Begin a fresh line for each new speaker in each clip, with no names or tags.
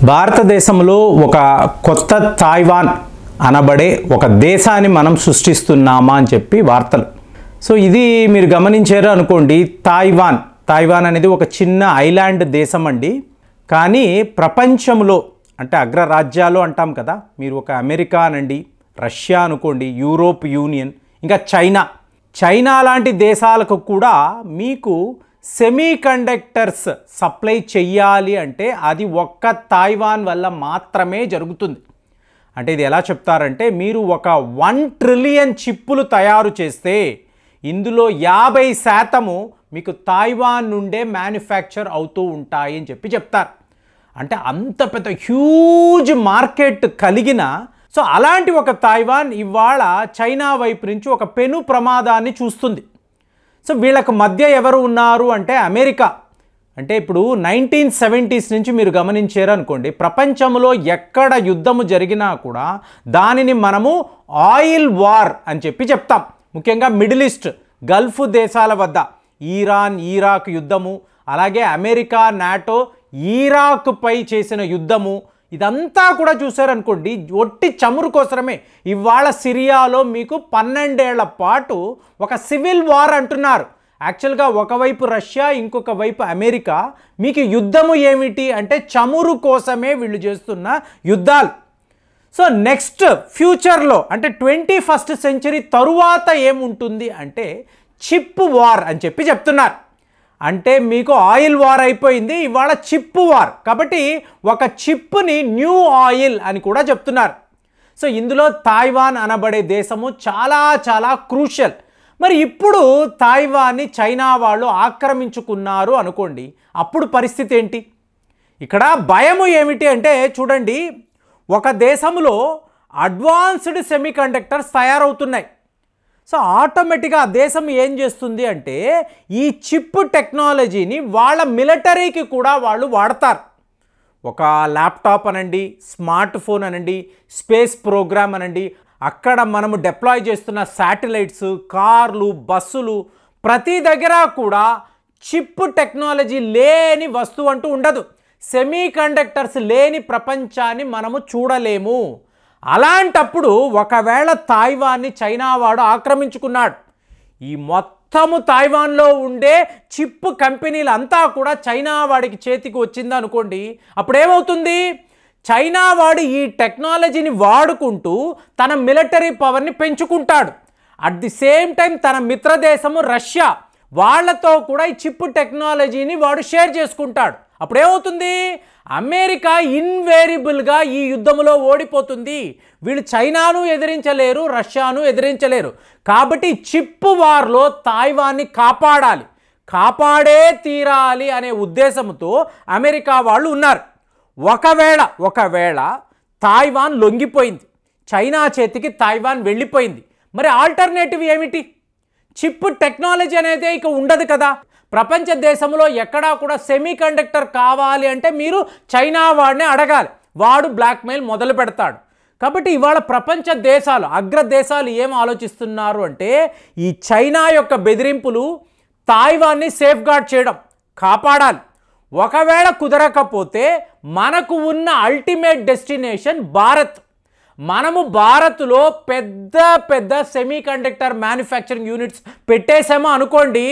భారతదేశంలో ఒక కొత్త తైవాన్ అనబడే ఒక దేశాన్ని మనం సృష్టిస్తున్నామా అని చెప్పి వార్తలు. సో ఇది మీరు గమనించారు అనుకోండి, తైవాన్ అనేది ఒక చిన్న ఐలాండ్ దేశం అండి. కానీ ప్రపంచంలో అంటే అగ్రరాజ్యాలు అంటాం కదా, మీరు ఒక అమెరికా అనండి, రష్యా అనుకోండి, యూరోప్ యూనియన్, ఇంకా చైనా లాంటి దేశాలకు కూడా మీకు సెమీ కండక్టర్స్ సప్లై చెయ్యాలి అంటే అది ఒక్క తైవాన్ వల్ల మాత్రమే జరుగుతుంది. అంటే ఇది ఎలా చెప్తారంటే, మీరు ఒక 1 ట్రిలియన్ చిప్పులు తయారు చేస్తే ఇందులో 50% మీకు తైవాన్ నుండే మ్యానుఫ్యాక్చర్ అవుతూ ఉంటాయి అని చెప్తారు. అంటే అంత పెద్ద హ్యూజ్ మార్కెట్ కలిగిన సో అలాంటి ఒక తైవాన్ ఇవాళ చైనా వైపు నుంచి ఒక పెను ప్రమాదాన్ని చూస్తుంది. సో వీళ్ళకు మధ్య ఎవరు ఉన్నారు అంటే అమెరికా. అంటే ఇప్పుడు 1970s నుంచి మీరు గమనించారు అనుకోండి, ప్రపంచంలో ఎక్కడ యుద్ధము జరిగినా కూడా దానిని మనము ఆయిల్ వార్ అని చెప్తాం. ముఖ్యంగా మిడిల్ ఈస్ట్ గల్ఫ్ దేశాల వద్ద ఇరాన్ ఇరాక్ యుద్ధము, అలాగే అమెరికా నాటో ఇరాక్పై చేసిన యుద్ధము, ఇదంతా కూడా చూసారనుకోండి ఒట్టి చమురు కోసమే. ఇవాళ సిరియాలో మీకు 12 ఏళ్ల పాటు ఒక సివిల్ వార్ అంటున్నారు. యాక్చువల్గా ఒకవైపు రష్యా, ఇంకొక వైపు అమెరికా. మీకు యుద్ధము ఏమిటి అంటే చమురు కోసమే వీళ్ళు చేస్తున్న యుద్ధాలు. సో నెక్స్ట్ ఫ్యూచర్లో అంటే 21st సెంచరీ తరువాత ఏముంటుంది అంటే చిప్ వార్ అని చెప్తున్నారు. అంటే మీకు ఆయిల్ వార్ అయిపోయింది, ఇవాళ చిప్ వార్. కాబట్టి ఒక చిప్ని న్యూ ఆయిల్ అని కూడా చెప్తున్నారు. సో ఇందులో తైవాన్ అనబడే దేశము చాలా చాలా క్రూషియల్. మరి ఇప్పుడు తైవాన్ని చైనా వాళ్ళు ఆక్రమించుకున్నారు అనుకోండి, అప్పుడు పరిస్థితి ఏంటి? ఇక్కడ భయము ఏమిటి అంటే చూడండి, ఒక దేశంలో అడ్వాన్స్డ్ సెమీ కండక్టర్స్ తయారవుతున్నాయి. సో ఆటోమేటిక్గా ఆ దేశం ఏం చేస్తుంది అంటే ఈ చిప్ టెక్నాలజీని వాళ్ళ మిలిటరీకి కూడా వాళ్ళు వాడతారు. ఒక ల్యాప్టాప్ అనండి, స్మార్ట్ ఫోన్ అనండి, స్పేస్ ప్రోగ్రామ్ అనండి, అక్కడ మనము డిప్లాయ్ చేస్తున్న శాటిలైట్స్, కార్లు, బస్సులు, ప్రతి దగ్గర కూడా చిప్ టెక్నాలజీ లేని వస్తువు అంటూ ఉండదు. సెమీ కండక్టర్స్ లేని ప్రపంచాన్ని మనము చూడలేము. అలాంటప్పుడు ఒకవేళ తైవాన్ని చైనా వాడు ఆక్రమించుకున్నాడు, ఈ మొత్తము తైవాన్లో ఉండే చిప్ కంపెనీలు అంతా కూడా చైనా వాడికి చేతికి వచ్చింది అనుకోండి, అప్పుడు ఏమవుతుంది? చైనా వాడు ఈ టెక్నాలజీని వాడుకుంటూ తన మిలిటరీ పవర్ని పెంచుకుంటాడు. అట్ ది సేమ్ టైం తన మిత్రదేశము రష్యా, వాళ్లతో కూడా ఈ చిప్ టెక్నాలజీని వాడు షేర్ చేసుకుంటాడు. అప్పుడు ఏమవుతుంది? అమెరికా ఇన్వేరియబుల్గా ఈ యుద్ధంలో ఓడిపోతుంది. వీళ్ళు చైనాను ఎదిరించలేరు, రష్యాను ఎదిరించలేరు. కాబట్టి చిప్ వార్లో తైవాన్ని కాపాడే తీరాలి అనే ఉద్దేశంతో అమెరికా వాళ్ళు ఉన్నారు. ఒకవేళ తైవాన్ లొంగిపోయింది, చైనా చేతికి తైవాన్ వెళ్ళిపోయింది, మరి ఆల్టర్నేటివ్ ఏమిటి? చిప్ టెక్నాలజీ అనేది ఇక ఉండదు కదా. ప్రపంచ దేశంలో ఎక్కడా కూడా సెమీ కండక్టర్ కావాలి అంటే మీరు చైనా వాడిని అడగాలి, వాడు బ్లాక్మెయిల్ మొదలు పెడతాడు. కాబట్టి ఇవాళ ప్రపంచ దేశాలు, అగ్రదేశాలు ఏం ఆలోచిస్తున్నారు అంటే ఈ చైనా యొక్క బెదిరింపులు తైవాన్ని సేఫ్ గార్డ్ చేయడం, కాపాడాలి. ఒకవేళ కుదరకపోతే మనకు ఉన్న అల్టిమేట్ డెస్టినేషన్ భారత్. మనము భారత్లో పెద్ద సెమీ కండక్టర్ మ్యానుఫ్యాక్చరింగ్ యూనిట్స్ పెట్టేసామో అనుకోండి,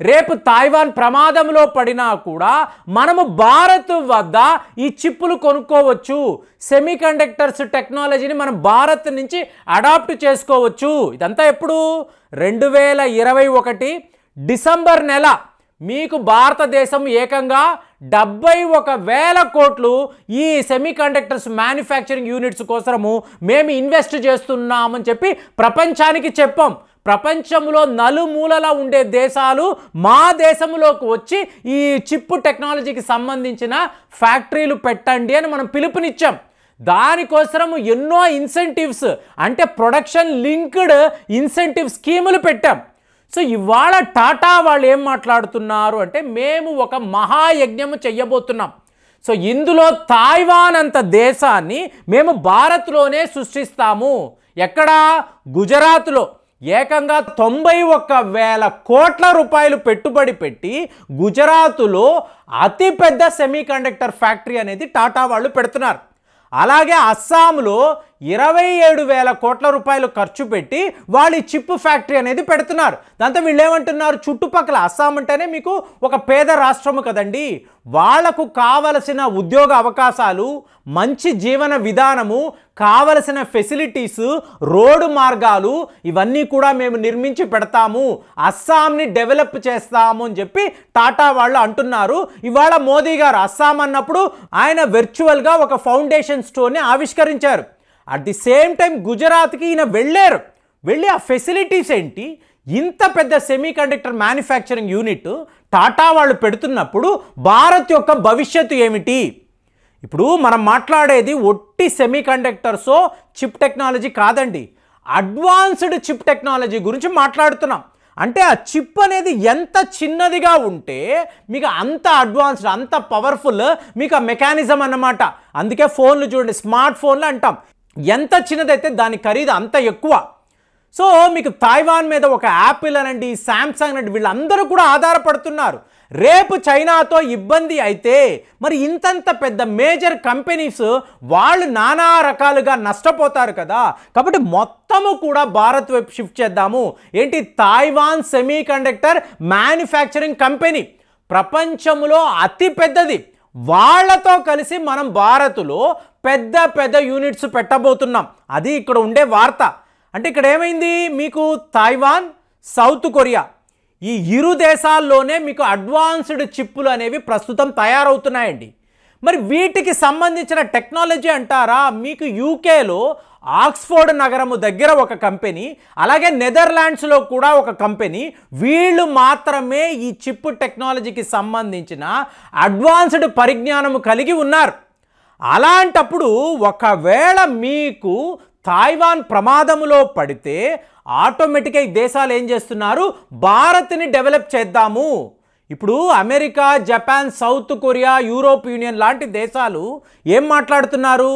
రేపు తైవాన్ ప్రమాదంలో పడినా కూడా మనము భారత్ వద్ద ఈ చిప్పులు కొనుక్కోవచ్చు. సెమీ కండక్టర్స్ టెక్నాలజీని మనం భారత్ నుంచి అడాప్ట్ చేసుకోవచ్చు. ఇదంతా ఎప్పుడు? 2021 డిసెంబర్ నెల మీకు భారతదేశం ఏకంగా 71,000 కోట్లు ఈ సెమీ కండక్టర్స్ మ్యానుఫ్యాక్చరింగ్ యూనిట్స్ కోసము మేము ఇన్వెస్ట్ చేస్తున్నామని చెప్పి ప్రపంచానికి చెప్పాం. ప్రపంచంలో నలుమూలలా ఉండే దేశాలు మా దేశంలోకి వచ్చి ఈ చిప్ టెక్నాలజీకి సంబంధించిన ఫ్యాక్టరీలు పెట్టండి అని మనం పిలుపునిచ్చాం. దానికోసము ఎన్నో ఇన్సెంటివ్స్ అంటే ప్రొడక్షన్ లింక్డ్ ఇన్సెంటివ్ స్కీములు పెట్టాం. సో ఇవాళ టాటా వాళ్ళు ఏం మాట్లాడుతున్నారు అంటే మేము ఒక మహాయజ్ఞము చెయ్యబోతున్నాం. సో ఇందులో తైవాన్ అంత దేశాన్ని మేము భారత్లోనే సృష్టిస్తాము. ఎక్కడ? గుజరాత్లో. ఏకంగా 91,000 కోట్ల రూపాయలు పెట్టుబడి పెట్టి గుజరాత్లో అతిపెద్ద సెమీకండక్టర్ ఫ్యాక్టరీ అనేది టాటా వాళ్ళు పెడుతున్నారు. అలాగే అస్సాంలో 27,000 కోట్ల రూపాయలు ఖర్చు పెట్టి వాళ్ళు ఈ చిప్ ఫ్యాక్టరీ అనేది పెడుతున్నారు. దాంతో వీళ్ళు ఏమంటున్నారు, చుట్టుపక్కల అస్సాం అంటేనే మీకు ఒక పేద రాష్ట్రము కదండి, వాళ్లకు కావలసిన ఉద్యోగ అవకాశాలు, మంచి జీవన విధానము, కావలసిన ఫెసిలిటీస్, రోడ్డు మార్గాలు ఇవన్నీ కూడా మేము నిర్మించి పెడతాము, అస్సాంని డెవలప్ చేస్తాము అని చెప్పి టాటా వాళ్ళు అంటున్నారు. ఇవాళ మోదీ గారు అస్సాం అన్నప్పుడు ఆయన వర్చువల్గా ఒక ఫౌండేషన్ స్టోన్ని ఆవిష్కరించారు. అట్ ది సేమ్ టైం గుజరాత్కి ఈయన వెళ్ళి ఆ ఫెసిలిటీస్ ఏంటి, ఇంత పెద్ద సెమీకండక్టర్ మ్యానుఫ్యాక్చరింగ్ యూనిట్ టాటా వాళ్ళు పెడుతున్నప్పుడు భారత్ యొక్క భవిష్యత్తు ఏమిటి? ఇప్పుడు మనం మాట్లాడేది ఒట్టి సెమీకండక్టర్సో చిప్ టెక్నాలజీ కాదండి, అడ్వాన్స్డ్ చిప్ టెక్నాలజీ గురించి మాట్లాడుతున్నాం. అంటే ఆ చిప్ అనేది ఎంత చిన్నదిగా ఉంటే మీకు అంత అడ్వాన్స్డ్, అంత పవర్ఫుల్ మీకు ఆ మెకానిజం అన్నమాట. అందుకే ఫోన్లు చూడండి, స్మార్ట్ ఫోన్లు అంటాం, ఎంత చిన్నదైతే దాని ఖరీదు అంత ఎక్కువ. సో మీకు తైవాన్ మీద ఒక యాపిల్ అనండి, శాంసంగ్ అనండి, వీళ్ళందరూ కూడా ఆధారపడుతున్నారు. రేపు చైనాతో ఇబ్బంది అయితే మరి ఇంతంత పెద్ద మేజర్ కంపెనీస్ వాళ్ళు నానా రకాలుగా నష్టపోతారు కదా. కాబట్టి మొత్తము కూడా భారత్ వైపు షిఫ్ట్ చేద్దాము. ఏంటి, తైవాన్ సెమీకండక్టర్ మ్యానుఫ్యాక్చరింగ్ కంపెనీ ప్రపంచంలో అతి పెద్దది. వాళ్ళతో కలిసి మనం భారత్లో పెద్ద పెద్ద యూనిట్స్ పెట్టబోతున్నాం. అది ఇక్కడ ఉండే వార్త. అంటే ఇక్కడ ఏమైంది, మీకు తైవాన్, సౌత్ కొరియా ఈ ఇరు దేశాల్లోనే మీకు అడ్వాన్స్డ్ చిప్పులు అనేవి ప్రస్తుతం తయారవుతున్నాయండి. మరి వీటికి సంబంధించిన టెక్నాలజీ అంటారా, మీకు యూకేలో ఆక్స్ఫోర్డ్ నగరము దగ్గర ఒక కంపెనీ, అలాగే నెదర్లాండ్స్లో కూడా ఒక కంపెనీ, వీళ్ళు మాత్రమే ఈ చిప్ టెక్నాలజీకి సంబంధించిన అడ్వాన్స్డ్ పరిజ్ఞానము కలిగి ఉన్నారు. అలాంటప్పుడు ఒకవేళ మీకు తైవాన్ ప్రమాదములో పడితే ఆటోమేటిక్గా ఈ దేశాలు ఏం చేస్తున్నారు, భారత్ని డెవలప్ చేద్దాము. ఇప్పుడు America, Japan, south Korea, Europe union లాంటి దేశాలు ఏం మాట్లాడుతున్నారు,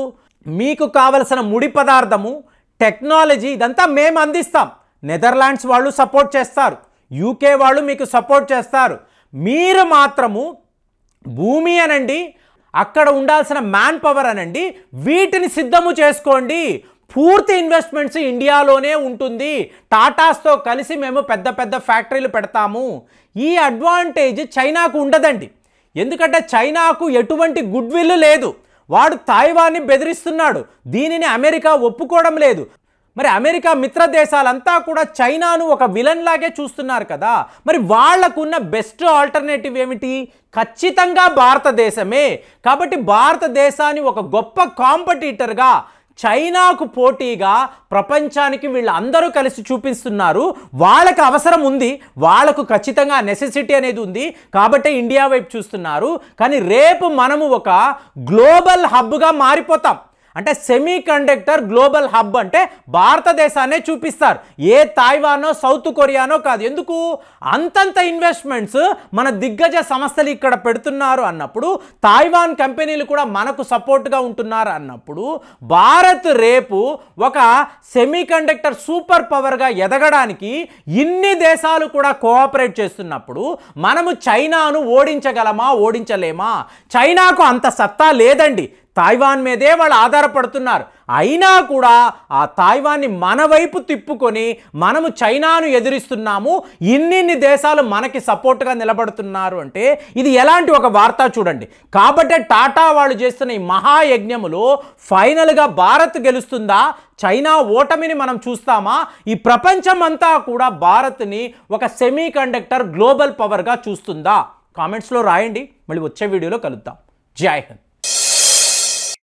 మీకు కావలసిన ముడి పదార్థము, టెక్నాలజీ ఇదంతా మేము అందిస్తాం. నెదర్లాండ్స్ వాళ్ళు సపోర్ట్ చేస్తారు, యూకే వాళ్ళు మీకు సపోర్ట్ చేస్తారు. మీరు మాత్రము భూమి అనండి, అక్కడ ఉండాల్సిన మ్యాన్ పవర్ అనండి, వీటిని సిద్ధము చేసుకోండి. పూర్తి ఇన్వెస్ట్మెంట్స్ ఇండియాలోనే ఉంటుంది. టాటాస్తో కలిసి మేము పెద్ద పెద్ద ఫ్యాక్టరీలు పెడతాము. ఈ అడ్వాంటేజ్ చైనాకు ఉండదండి. ఎందుకంటే చైనాకు ఎటువంటి గుడ్ విల్ లేదు. వాడు తైవాన్ని బెదిరిస్తున్నాడు. దీనిని అమెరికా ఒప్పుకోవడం లేదు. మరి అమెరికా మిత్ర దేశాలంతా కూడా చైనాను ఒక విలన్ లాగే చూస్తున్నారు కదా. మరి వాళ్లకున్న బెస్ట్ ఆల్టర్నేటివ్ ఏమిటి, ఖచ్చితంగా భారతదేశమే. కాబట్టి భారతదేశాన్ని ఒక గొప్ప కాంపిటీటర్గా, చైనాకు పోటీగా ప్రపంచానికి వీళ్ళందరూ కలిసి చూపిస్తున్నారు. వాళ్ళకి అవసరం ఉంది, వాళ్ళకు ఖచ్చితంగా నెసెసిటీ అనేది ఉంది. కాబట్టి ఇండియా వైపు చూస్తున్నారు. కానీ రేపు మనము ఒక గ్లోబల్ హబ్గా మారిపోతాం. అంటే సెమీకండక్టర్ గ్లోబల్ హబ్ అంటే భారతదేశాన్నే చూపిస్తారు, ఏ తైవానో సౌత్ కొరియానో కాదు. ఎందుకు, అంతంత ఇన్వెస్ట్మెంట్స్ మన దిగ్గజ సంస్థలు ఇక్కడ పెడుతున్నారు అన్నప్పుడు, తైవాన్ కంపెనీలు కూడా మనకు సపోర్ట్గా ఉంటున్నారు అన్నప్పుడు, భారత్ రేపు ఒక సెమీకండక్టర్ సూపర్ పవర్గా ఎదగడానికి ఇన్ని దేశాలు కూడా కోఆపరేట్ చేస్తున్నప్పుడు మనము చైనాను ఓడించగలమా, ఓడించలేమా? చైనాకు అంత సత్తా లేదండి. తైవాన్ మీదే వాళ్ళు ఆధారపడుతున్నారు. అయినా కూడా ఆ తైవాన్ని మన వైపు తిప్పుకొని మనము చైనాను ఎదిరిస్తున్నాము. ఇన్ని దేశాలు మనకి సపోర్ట్గా నిలబడుతున్నారు అంటే ఇది ఎలాంటి ఒక వార్త చూడండి. కాబట్టి టాటా వాళ్ళు చేస్తున్న ఈ మహాయజ్ఞములో ఫైనల్గా భారత్ గెలుస్తుందా, చైనా ఓటమిని మనం చూస్తామా? ఈ ప్రపంచం అంతా కూడా భారత్ని ఒక సెమీకండక్టర్ గ్లోబల్ పవర్గా చూస్తుందా? కామెంట్స్లో రాయండి. మళ్ళీ వచ్చే వీడియోలో కలుద్దాం. జై హింద్.